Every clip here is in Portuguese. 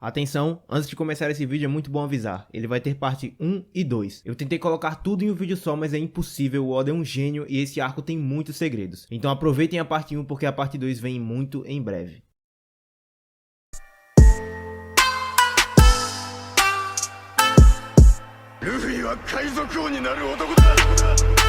Atenção, antes de começar esse vídeo é muito bom avisar, ele vai ter parte 1 e 2. Eu tentei colocar tudo em um vídeo só, mas é impossível, o Oda é um gênio e esse arco tem muitos segredos. Então aproveitem a parte 1 porque a parte 2 vem muito em breve. Luffyは海賊王になる男だ!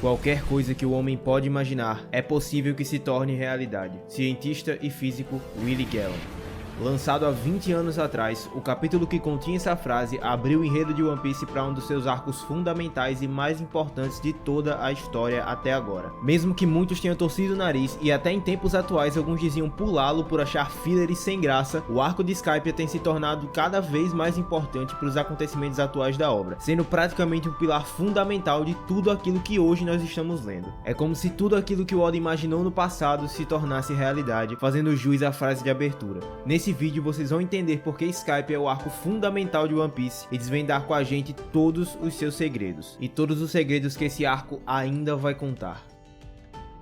Qualquer coisa que o homem pode imaginar é possível que se torne realidade. Cientista e físico Willie Gallen. Lançado há 20 anos atrás, o capítulo que continha essa frase abriu o enredo de One Piece para um dos seus arcos fundamentais e mais importantes de toda a história até agora. Mesmo que muitos tenham torcido o nariz e até em tempos atuais alguns diziam pulá-lo por achar filler e sem graça, o arco de Skypiea tem se tornado cada vez mais importante para os acontecimentos atuais da obra, sendo praticamente um pilar fundamental de tudo aquilo que hoje nós estamos lendo. É como se tudo aquilo que o Oda imaginou no passado se tornasse realidade, fazendo jus à frase de abertura. Nesse vídeo vocês vão entender porque Skypiea é o arco fundamental de One Piece e desvendar com a gente todos os seus segredos, e todos os segredos que esse arco ainda vai contar.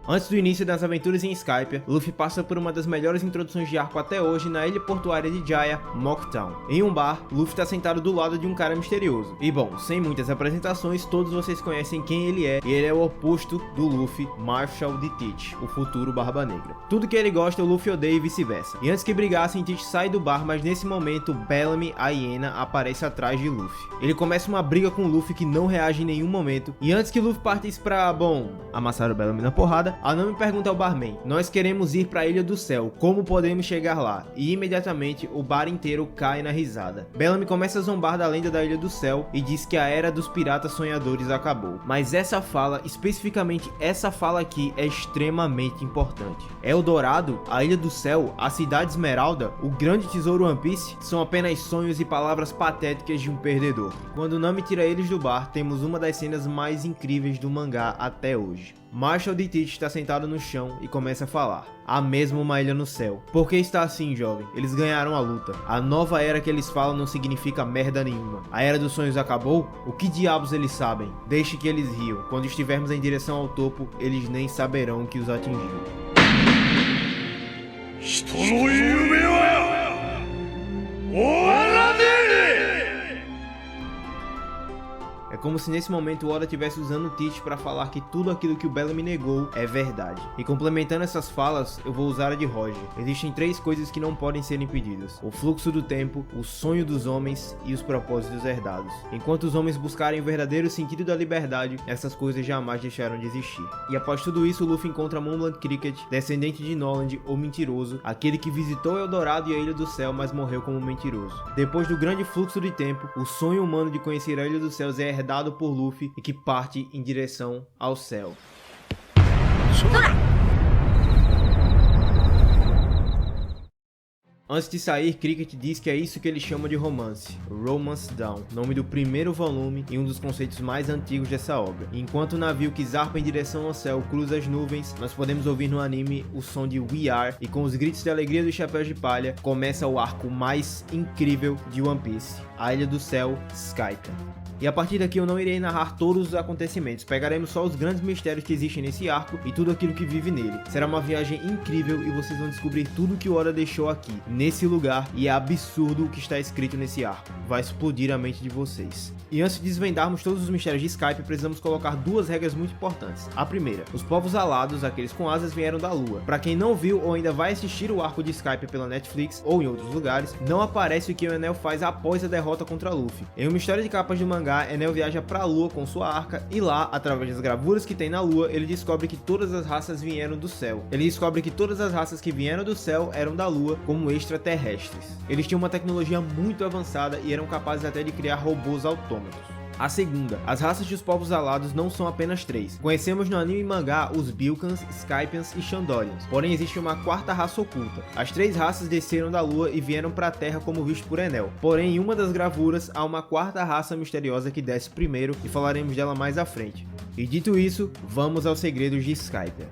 Antes do início das aventuras em Skypiea, Luffy passa por uma das melhores introduções de arco até hoje na ilha portuária de Jaya, Mocktown. Em um bar, Luffy está sentado do lado de um cara misterioso. E bom, sem muitas apresentações, todos vocês conhecem quem ele é, e ele é o oposto do Luffy, Marshall de Teach, o futuro Barba Negra. Tudo que ele gosta, o Luffy odeia e vice-versa. E antes que brigassem, Teach sai do bar, mas nesse momento, Bellamy, a hiena, aparece atrás de Luffy. Ele começa uma briga com Luffy que não reage em nenhum momento, e antes que Luffy partisse pra, bom, amassar o Bellamy na porrada, a Nami pergunta ao barman: nós queremos ir para a Ilha do Céu, como podemos chegar lá? E imediatamente o bar inteiro cai na risada. Bellamy começa a zombar da lenda da Ilha do Céu e diz que a era dos piratas sonhadores acabou. Mas essa fala, especificamente essa fala aqui, é extremamente importante. Eldorado, a Ilha do Céu, a Cidade Esmeralda, o grande tesouro One Piece, são apenas sonhos e palavras patéticas de um perdedor. Quando Nami tira eles do bar, temos uma das cenas mais incríveis do mangá até hoje. Marshall de Teach está sentado no chão e começa a falar: há mesmo uma ilha no céu. Por que está assim, jovem? Eles ganharam a luta. A nova era que eles falam não significa merda nenhuma. A era dos sonhos acabou? O que diabos eles sabem? Deixe que eles riam. Quando estivermos em direção ao topo, eles nem saberão o que os atingiu. É como se nesse momento o Oda estivesse usando o Teach para falar que tudo aquilo que o Bellamy negou é verdade. E complementando essas falas, eu vou usar a de Roger. Existem três coisas que não podem ser impedidas: o fluxo do tempo, o sonho dos homens e os propósitos herdados. Enquanto os homens buscarem o verdadeiro sentido da liberdade, essas coisas jamais deixarão de existir. E após tudo isso, Luffy encontra Moonblanc Cricket, descendente de Noland, o mentiroso, aquele que visitou Eldorado e a Ilha do Céu, mas morreu como mentiroso. Depois do grande fluxo de tempo, o sonho humano de conhecer a Ilha dos Céus é herdado por Luffy e que parte em direção ao céu. Antes de sair, Cricket diz que é isso que ele chama de romance, Romance Dawn, nome do primeiro volume e um dos conceitos mais antigos dessa obra. Enquanto o navio que zarpa em direção ao céu cruza as nuvens, nós podemos ouvir no anime o som de We Are, e com os gritos de alegria dos chapéus de palha, começa o arco mais incrível de One Piece, a Ilha do Céu, Skypiea. E a partir daqui eu não irei narrar todos os acontecimentos, pegaremos só os grandes mistérios que existem nesse arco e tudo aquilo que vive nele. Será uma viagem incrível e vocês vão descobrir tudo que o Oda deixou aqui, nesse lugar, e é absurdo o que está escrito nesse arco. Vai explodir a mente de vocês. E antes de desvendarmos todos os mistérios de Skypiea, precisamos colocar duas regras muito importantes. A primeira: os povos alados, aqueles com asas, vieram da lua. Para quem não viu ou ainda vai assistir o arco de Skypiea pela Netflix ou em outros lugares, não aparece o que o Enel faz após a derrota contra Luffy. Em uma história de capas do mangá, Enel viaja para a lua com sua arca e lá, através das gravuras que tem na lua, ele descobre que todas as raças vieram do céu. Ele descobre que todas as raças que vieram do céu eram da lua como extraterrestres. Eles tinham uma tecnologia muito avançada e eram capazes até de criar robôs autômatos. A segunda: as raças dos povos alados não são apenas três. Conhecemos no anime e mangá os Bilkans, Skypians e Shandorians, porém existe uma quarta raça oculta. As três raças desceram da lua e vieram para a terra como visto por Enel, porém em uma das gravuras há uma quarta raça misteriosa que desce primeiro e falaremos dela mais à frente. E dito isso, vamos aos segredos de Skypiea.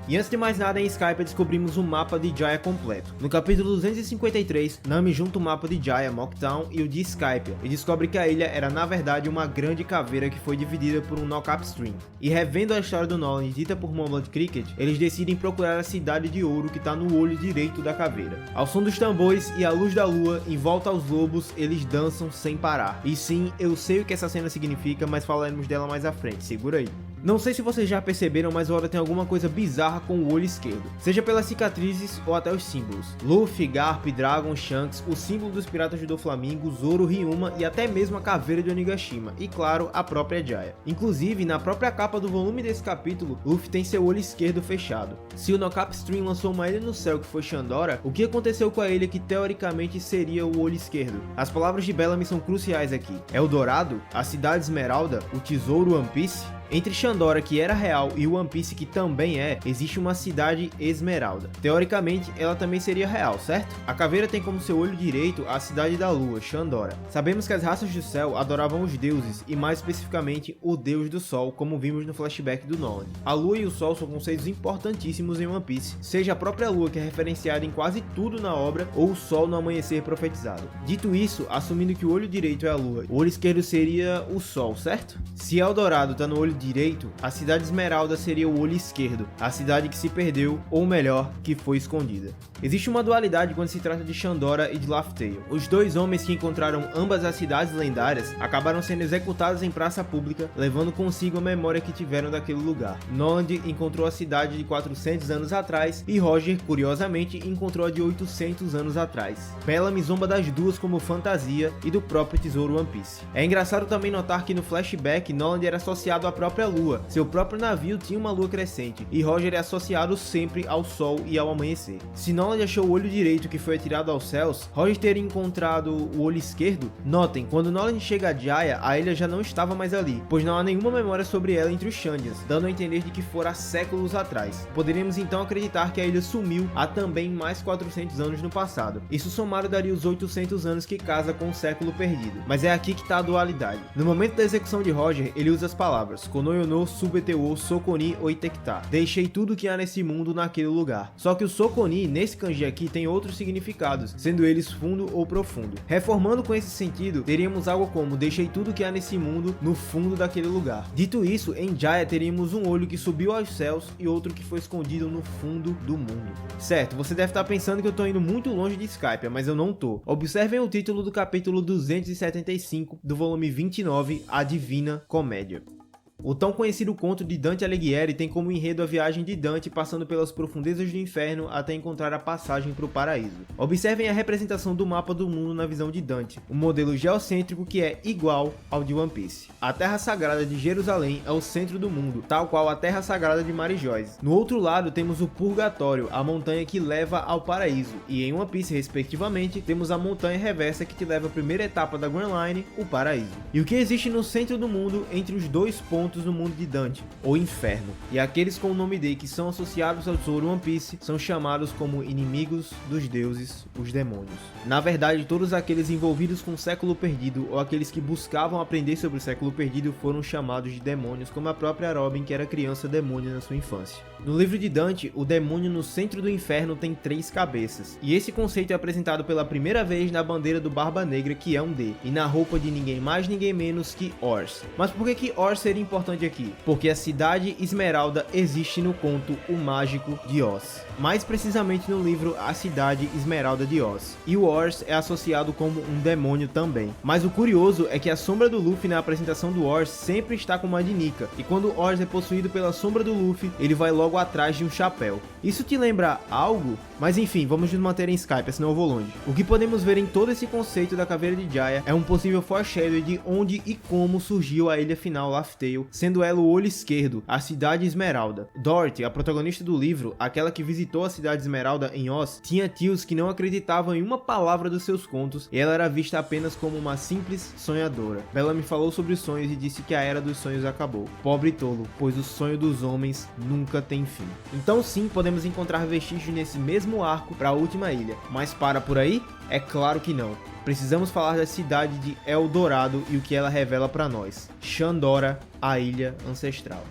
E antes de mais nada, em Skypiea descobrimos o mapa de Jaya completo. No capítulo 253, Nami junta o mapa de Jaya, Mocktown e o de Skypiea, e descobre que a ilha era na verdade uma grande caveira que foi dividida por um Knock-Up Stream. E revendo a história do Nolan dita por Moonblood Cricket, eles decidem procurar a cidade de ouro que está no olho direito da caveira. Ao som dos tambores e à luz da lua, em volta aos lobos, eles dançam sem parar. E sim, eu sei o que essa cena significa, mas falaremos dela mais à frente, segura aí. Não sei se vocês já perceberam, mas o Oda tem alguma coisa bizarra com o olho esquerdo, seja pelas cicatrizes ou até os símbolos. Luffy, Garp, Dragon, Shanks, o símbolo dos piratas do Doflamingo, Zoro, Ryuma e até mesmo a caveira de Onigashima, e claro, a própria Jaya. Inclusive, na própria capa do volume desse capítulo, Luffy tem seu olho esquerdo fechado. Se o Knock-Up Stream lançou uma ilha no céu que foi Shandora, o que aconteceu com a ilha que teoricamente seria o olho esquerdo? As palavras de Bellamy são cruciais aqui. Eldorado? A cidade Esmeralda? O tesouro One Piece? Entre Shandora, que era real, e One Piece, que também é, existe uma cidade Esmeralda. Teoricamente, ela também seria real, certo? A caveira tem como seu olho direito a cidade da lua, Shandora. Sabemos que as raças do céu adoravam os deuses, e mais especificamente o deus do sol, como vimos no flashback do Nolan. A lua e o sol são conceitos importantíssimos em One Piece, seja a própria lua, que é referenciada em quase tudo na obra, ou o sol no amanhecer profetizado. Dito isso, assumindo que o olho direito é a lua, o olho esquerdo seria o sol, certo? Se Eldorado está no olho direito, a cidade Esmeralda seria o olho esquerdo, a cidade que se perdeu, ou melhor, que foi escondida. Existe uma dualidade quando se trata de Shandora e de Laugh Tale. Os dois homens que encontraram ambas as cidades lendárias acabaram sendo executados em praça pública, levando consigo a memória que tiveram daquele lugar. Noland encontrou a cidade de 400 anos atrás e Roger, curiosamente, encontrou a de 800 anos atrás. Bellamy zomba das duas como fantasia e do próprio tesouro One Piece. É engraçado também notar que no flashback, Noland era associado à própria lua, seu próprio navio tinha uma lua crescente, e Roger é associado sempre ao sol e ao amanhecer. Se Noland achou o olho direito que foi atirado aos céus, Roger teria encontrado o olho esquerdo? Notem, quando Noland chega a Jaya, a ilha já não estava mais ali, pois não há nenhuma memória sobre ela entre os Shandians, dando a entender de que fora há séculos atrás. Poderíamos então acreditar que a ilha sumiu há também mais 400 anos no passado. Isso somado daria os 800 anos que casa com o século perdido. Mas é aqui que está a dualidade. No momento da execução de Roger, ele usa as palavras Konoyono Subeteo Sokoni Oitekta. Deixei tudo que há nesse mundo naquele lugar. Só que o Sokoni, nesse kanji aqui, tem outros significados, sendo eles fundo ou profundo. Reformando com esse sentido, teríamos algo como deixei tudo que há nesse mundo no fundo daquele lugar. Dito isso, em Jaya teríamos um olho que subiu aos céus e outro que foi escondido no fundo do mundo. Certo, você deve estar pensando que eu tô indo muito longe de Skypiea, mas eu não tô. Observem o título do capítulo 275 do volume 29, A Divina Comédia. O tão conhecido conto de Dante Alighieri tem como enredo a viagem de Dante passando pelas profundezas do inferno até encontrar a passagem para o paraíso. Observem a representação do mapa do mundo na visão de Dante, um modelo geocêntrico que é igual ao de One Piece. A Terra Sagrada de Jerusalém é o centro do mundo, tal qual a Terra Sagrada de Mary Joyce. No outro lado temos o Purgatório, a montanha que leva ao paraíso, e em One Piece, respectivamente, temos a montanha reversa que te leva à primeira etapa da Grand Line, o paraíso. E o que existe no centro do mundo entre os dois pontos no mundo de Dante, o inferno, e aqueles com o nome D que são associados ao tesouro One Piece são chamados como inimigos dos deuses, os demônios. Na verdade, todos aqueles envolvidos com o século perdido ou aqueles que buscavam aprender sobre o século perdido foram chamados de demônios, como a própria Robin, que era criança demônio na sua infância. No livro de Dante, o demônio no centro do inferno tem 3 cabeças, e esse conceito é apresentado pela primeira vez na bandeira do Barba Negra, que é um D, e na roupa de ninguém mais ninguém menos que Ors. Mas por que Ors seria importante aqui? Porque a cidade Esmeralda existe no conto O Mágico de Oz. Mais precisamente no livro A Cidade Esmeralda de Oz. E o Ors é associado como um demônio também. Mas o curioso é que a sombra do Luffy na apresentação do Ors sempre está com uma de Nika. E quando o Ors é possuído pela sombra do Luffy, ele vai logo atrás de um chapéu. Isso te lembra algo? Mas enfim, vamos nos manter em Skypiea, senão eu vou longe. O que podemos ver em todo esse conceito da caveira de Jaya é um possível foreshadow de onde e como surgiu a ilha final Laugh Tale, sendo ela o olho esquerdo, a cidade Esmeralda. Dorothy, a protagonista do livro, aquela que visitou a cidade Esmeralda em Oz, tinha tios que não acreditavam em uma palavra dos seus contos e ela era vista apenas como uma simples sonhadora. Bellamy falou sobre os sonhos e disse que a era dos sonhos acabou. Pobre tolo, pois o sonho dos homens nunca tem fim. Então sim, podemos encontrar vestígios nesse mesmo arco para a última ilha, mas para por aí? É claro que não. Precisamos falar da cidade de Eldorado e o que ela revela para nós. Shandora, a ilha ancestral.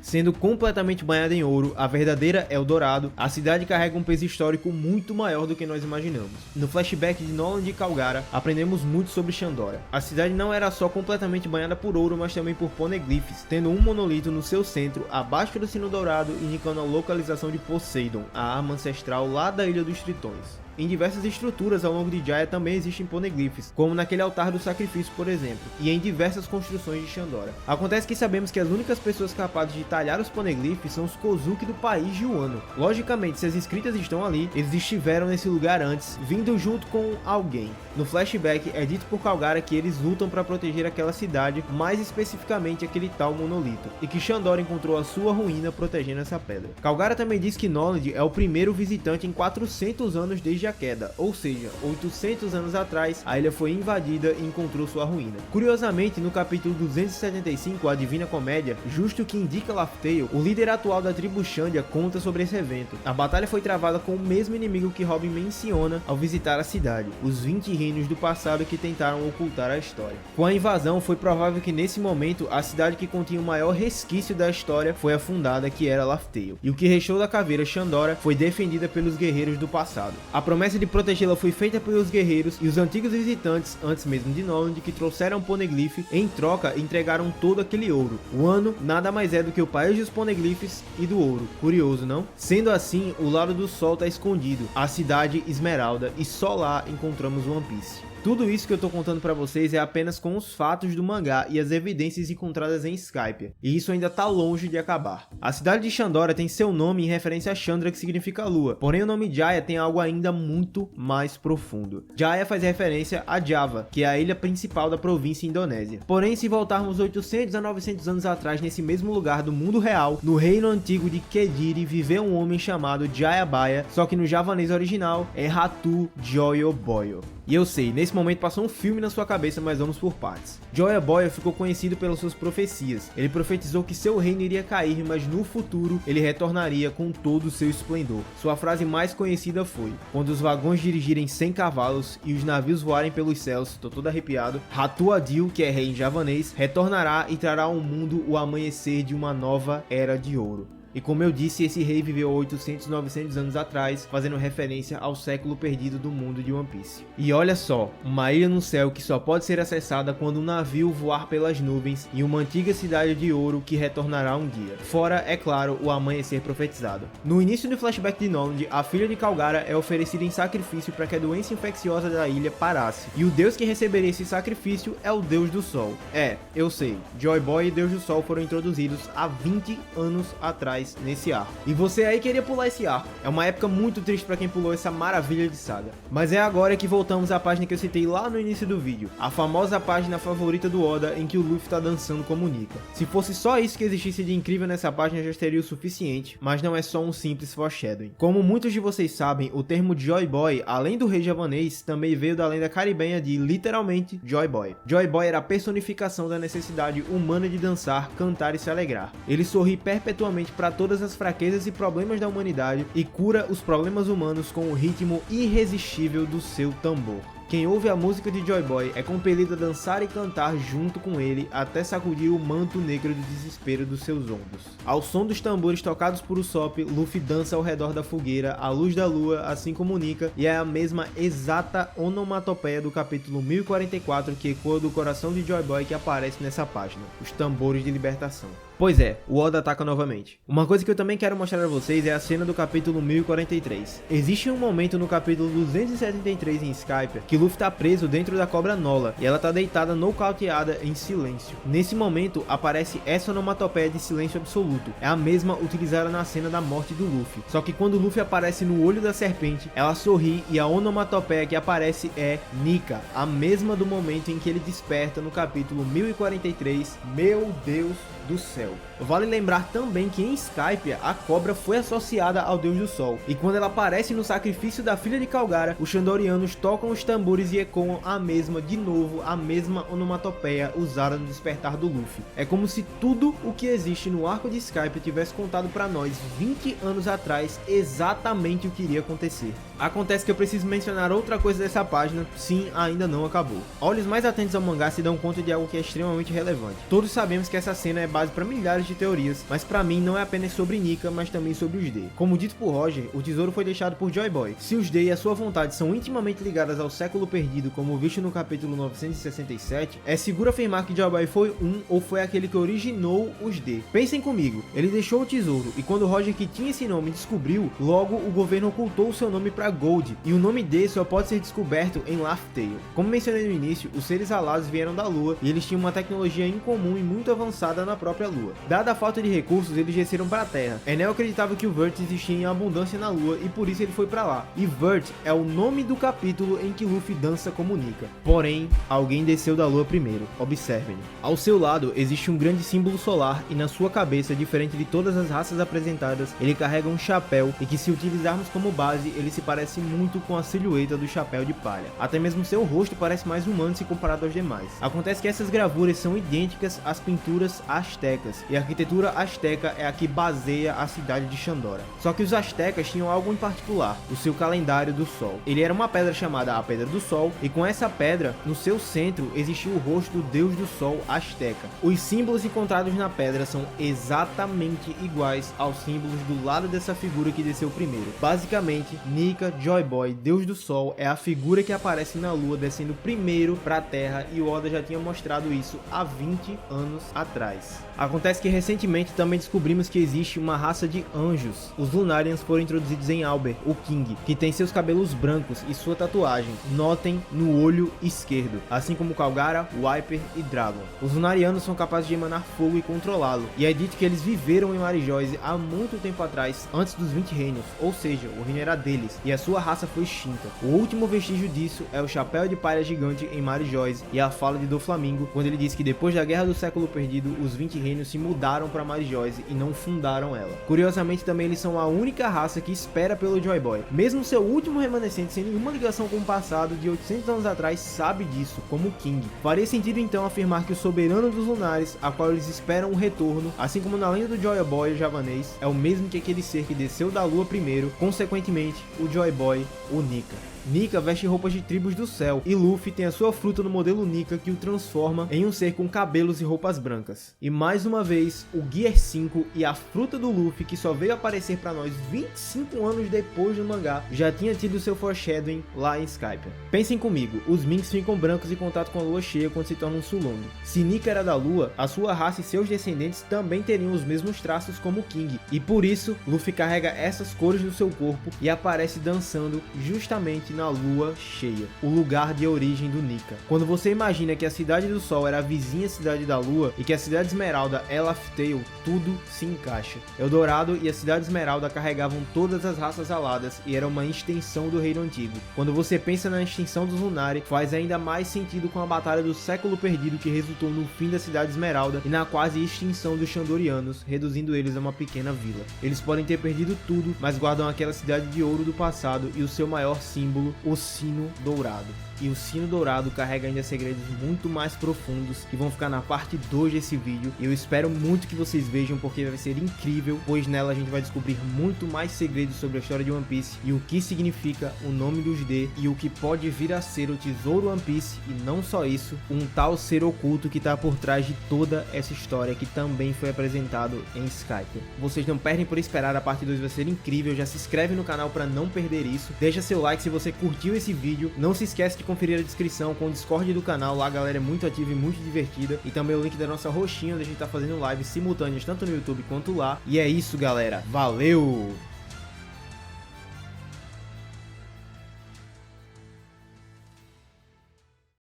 Sendo completamente banhada em ouro, a verdadeira Eldorado, a cidade carrega um peso histórico muito maior do que nós imaginamos. No flashback de Noland e Calgara, aprendemos muito sobre Shandora. A cidade não era só completamente banhada por ouro, mas também por poneglyphs, tendo um monolito no seu centro, abaixo do sino dourado, indicando a localização de Poseidon, a arma ancestral lá da Ilha dos Tritões. Em diversas estruturas ao longo de Jaya também existem poneglyphs, como naquele altar do sacrifício, por exemplo, e em diversas construções de Shandora. Acontece que sabemos que as únicas pessoas capazes de talhar os poneglyphs são os Kozuki do país de Wano. Logicamente, se as escritas estão ali, eles estiveram nesse lugar antes, vindo junto com alguém. No flashback, é dito por Calgara que eles lutam para proteger aquela cidade, mais especificamente aquele tal monolito, e que Shandora encontrou a sua ruína protegendo essa pedra. Calgara também diz que Noland é o primeiro visitante em 400 anos desde a queda, ou seja, 800 anos atrás, a ilha foi invadida e encontrou sua ruína. Curiosamente, no capítulo 275, a Divina Comédia, justo que indica Laughtale, o líder atual da tribo Shandia conta sobre esse evento. A batalha foi travada com o mesmo inimigo que Robin menciona ao visitar a cidade, os 20 reinos do passado que tentaram ocultar a história. Com a invasão, foi provável que nesse momento, a cidade que continha o maior resquício da história foi afundada, que era Laughtale, e o que restou da caveira Shandora foi defendida pelos guerreiros do passado. A promessa de protegê-la foi feita pelos guerreiros e os antigos visitantes, antes mesmo de Noland, que trouxeram Poneglyph, em troca entregaram todo aquele ouro. Wano nada mais é do que o país dos Poneglyphs e do ouro. Curioso, não? Sendo assim, o lado do sol está escondido, a cidade Esmeralda, e só lá encontramos One Piece. Tudo isso que eu tô contando pra vocês é apenas com os fatos do mangá e as evidências encontradas em Skypiea, e isso ainda tá longe de acabar. A cidade de Shandora tem seu nome em referência a Chandra, que significa lua, porém o nome Jaya tem algo ainda muito mais profundo. Jaya faz referência a Java, que é a ilha principal da província indonésia. Porém, se voltarmos 800 a 900 anos atrás, nesse mesmo lugar do mundo real, no reino antigo de Kediri, viveu um homem chamado Jayabaya, só que no javanês original é Hatu Joyoboyo. E eu sei, nesse momento passou um filme na sua cabeça, mas vamos por partes. Joyaboya ficou conhecido pelas suas profecias. Ele profetizou que seu reino iria cair, mas no futuro ele retornaria com todo o seu esplendor. Sua frase mais conhecida foi: quando os vagões dirigirem 100 cavalos e os navios voarem pelos céus, tô todo arrepiado, Hatu Adil, que é rei em javanês, retornará e trará ao mundo o amanhecer de uma nova era de ouro. E como eu disse, esse rei viveu 800, 900 anos atrás, fazendo referência ao século perdido do mundo de One Piece. E olha só, uma ilha no céu que só pode ser acessada quando um navio voar pelas nuvens e uma antiga cidade de ouro que retornará um dia. Fora, é claro, o amanhecer profetizado. No início do flashback de Noland, a filha de Calgara é oferecida em sacrifício para que a doença infecciosa da ilha parasse. E o deus que receberia esse sacrifício é o Deus do Sol. É, eu sei, Joy Boy e Deus do Sol foram introduzidos há 20 anos atrás nesse arco. E você aí queria pular esse arco. É uma época muito triste pra quem pulou essa maravilha de saga. Mas é agora que voltamos à página que eu citei lá no início do vídeo. A famosa página favorita do Oda, em que o Luffy tá dançando como Nika. Se fosse só isso que existisse de incrível nessa página, já seria o suficiente. Mas não é só um simples foreshadowing. Como muitos de vocês sabem, o termo Joy Boy, além do rei javanês, também veio da lenda caribenha de, literalmente, Joy Boy. Joy Boy era a personificação da necessidade humana de dançar, cantar e se alegrar. Ele sorri perpetuamente para todas as fraquezas e problemas da humanidade e cura os problemas humanos com o ritmo irresistível do seu tambor. Quem ouve a música de Joy Boy é compelido a dançar e cantar junto com ele até sacudir o manto negro de desespero dos seus ombros. Ao som dos tambores tocados por Usopp, Luffy dança ao redor da fogueira, à luz da lua, assim como Nika, e é a mesma exata onomatopeia do capítulo 1044 que ecoa do coração de Joy Boy que aparece nessa página, os tambores de libertação. Pois é, o Oda ataca novamente. Uma coisa que eu também quero mostrar a vocês é a cena do capítulo 1043. Existe um momento no capítulo 273 em Skypiea que Luffy tá preso dentro da cobra Nola e ela tá deitada nocauteada em silêncio. Nesse momento aparece essa onomatopeia de silêncio absoluto. É a mesma utilizada na cena da morte do Luffy. Só que quando Luffy aparece no olho da serpente, ela sorri e a onomatopeia que aparece é Nika, a mesma do momento em que ele desperta no capítulo 1043. Meu Deus do céu. Vale lembrar também que em Skypiea a cobra foi associada ao Deus do Sol, e quando ela aparece no sacrifício da filha de Calgara, os Shandorianos tocam os tambores e ecoam a mesma onomatopeia usada no despertar do Luffy. É como se tudo o que existe no arco de Skypiea tivesse contado pra nós 20 anos atrás exatamente o que iria acontecer. Acontece que eu preciso mencionar outra coisa dessa página, sim, ainda não acabou. Olhos mais atentos ao mangá se dão conta de algo que é extremamente relevante. Todos sabemos que essa cena é base para milhares de teorias, mas para mim não é apenas sobre Nika, mas também sobre os D. Como dito por Roger, o tesouro foi deixado por Joy Boy. Se os D e a sua vontade são intimamente ligadas ao século perdido, como visto no capítulo 967, é seguro afirmar que Joy Boy foi um ou foi aquele que originou os D. Pensem comigo, ele deixou o tesouro e quando Roger, que tinha esse nome, descobriu, logo o governo ocultou seu nome para Gold, e o nome D só pode ser descoberto em Laugh Tale. Como mencionei no início, os seres alados vieram da Lua e eles tinham uma tecnologia incomum e muito avançada na própria Lua. Dada a falta de recursos, eles desceram para a Terra. Enel acreditava que o Vert existia em abundância na Lua e por isso ele foi para lá. E Vert é o nome do capítulo em que Luffy dança como Nika. Porém, alguém desceu da Lua primeiro. Observem. Ao seu lado existe um grande símbolo solar e na sua cabeça, diferente de todas as raças apresentadas, ele carrega um chapéu e que, se utilizarmos como base, ele se parece muito com a silhueta do chapéu de palha. Até mesmo seu rosto parece mais humano se comparado aos demais. Acontece que essas gravuras são idênticas às pinturas astecas, e a arquitetura asteca é a que baseia a cidade de Shandora. Só que os astecas tinham algo em particular, o seu calendário do sol. Ele era uma pedra chamada a Pedra do Sol, e com essa pedra, no seu centro, existia o rosto do deus do sol asteca. Os símbolos encontrados na pedra são exatamente iguais aos símbolos do lado dessa figura que desceu primeiro. Basicamente, Nika, Joy Boy, deus do sol, é a figura que aparece na Lua descendo primeiro para a Terra, e o Oda já tinha mostrado isso há 20 anos atrás. Acontece que recentemente também descobrimos que existe uma raça de anjos. Os Lunarians foram introduzidos em Albert, o King, que tem seus cabelos brancos e sua tatuagem, notem, no olho esquerdo, assim como Kalgara, Wiper e Dragon. Os Lunarianos são capazes de emanar fogo e controlá-lo, e é dito que eles viveram em Marijose há muito tempo atrás, antes dos 20 reinos, ou seja, o reino era deles, e a sua raça foi extinta. O último vestígio disso é o chapéu de palha gigante em Marijose e a fala de Doflamingo, quando ele diz que depois da Guerra do Século Perdido, os 20 reinos se mudaram para Marijose e não fundaram ela. Curiosamente, também eles são a única raça que espera pelo Joy Boy. Mesmo seu último remanescente sem nenhuma ligação com o passado de 800 anos atrás sabe disso, como King. Faria sentido então afirmar que o soberano dos lunares, a qual eles esperam o retorno, assim como na lenda do Joy Boy o javanês, é o mesmo que aquele ser que desceu da Lua primeiro, consequentemente, o Joy Boy, o Nika. Nika veste roupas de tribos do céu, e Luffy tem a sua fruta no modelo Nika que o transforma em um ser com cabelos e roupas brancas. E mais uma vez, o Gear 5 e a fruta do Luffy, que só veio aparecer pra nós 25 anos depois do mangá, já tinha tido seu foreshadowing lá em Skypiea. Pensem comigo, os Minks ficam brancos em contato com a lua cheia quando se tornam Sulong. Se Nika era da lua, a sua raça e seus descendentes também teriam os mesmos traços como King, e por isso, Luffy carrega essas cores no seu corpo e aparece dançando justamente na lua cheia, o lugar de origem do Nika. Quando você imagina que a Cidade do Sol era a vizinha Cidade da Lua e que a Cidade Esmeralda é Laugh Tale, tudo se encaixa. Eldorado e a Cidade Esmeralda carregavam todas as raças aladas e era uma extensão do Reino Antigo. Quando você pensa na extinção dos Lunari, faz ainda mais sentido com a batalha do século perdido que resultou no fim da Cidade Esmeralda e na quase extinção dos Shandorianos, reduzindo eles a uma pequena vila. Eles podem ter perdido tudo, mas guardam aquela cidade de ouro do passado e o seu maior símbolo, o Sino Dourado. E o Sino Dourado carrega ainda segredos muito mais profundos que vão ficar na parte 2 desse vídeo, e eu espero muito que vocês vejam porque vai ser incrível, pois nela a gente vai descobrir muito mais segredos sobre a história de One Piece e o que significa o nome dos D e o que pode vir a ser o tesouro One Piece, e não só isso, um tal ser oculto que está por trás de toda essa história que também foi apresentado em Skypiea. Vocês não perdem por esperar, a parte 2 vai ser incrível, já se inscreve no canal para não perder isso, deixa seu like se você curtiu esse vídeo, não se esquece de conferir a descrição com o Discord do canal, lá a galera é muito ativa e muito divertida, e também o link da nossa roxinha onde a gente tá fazendo lives simultâneas tanto no YouTube quanto lá. E é isso, galera, valeu!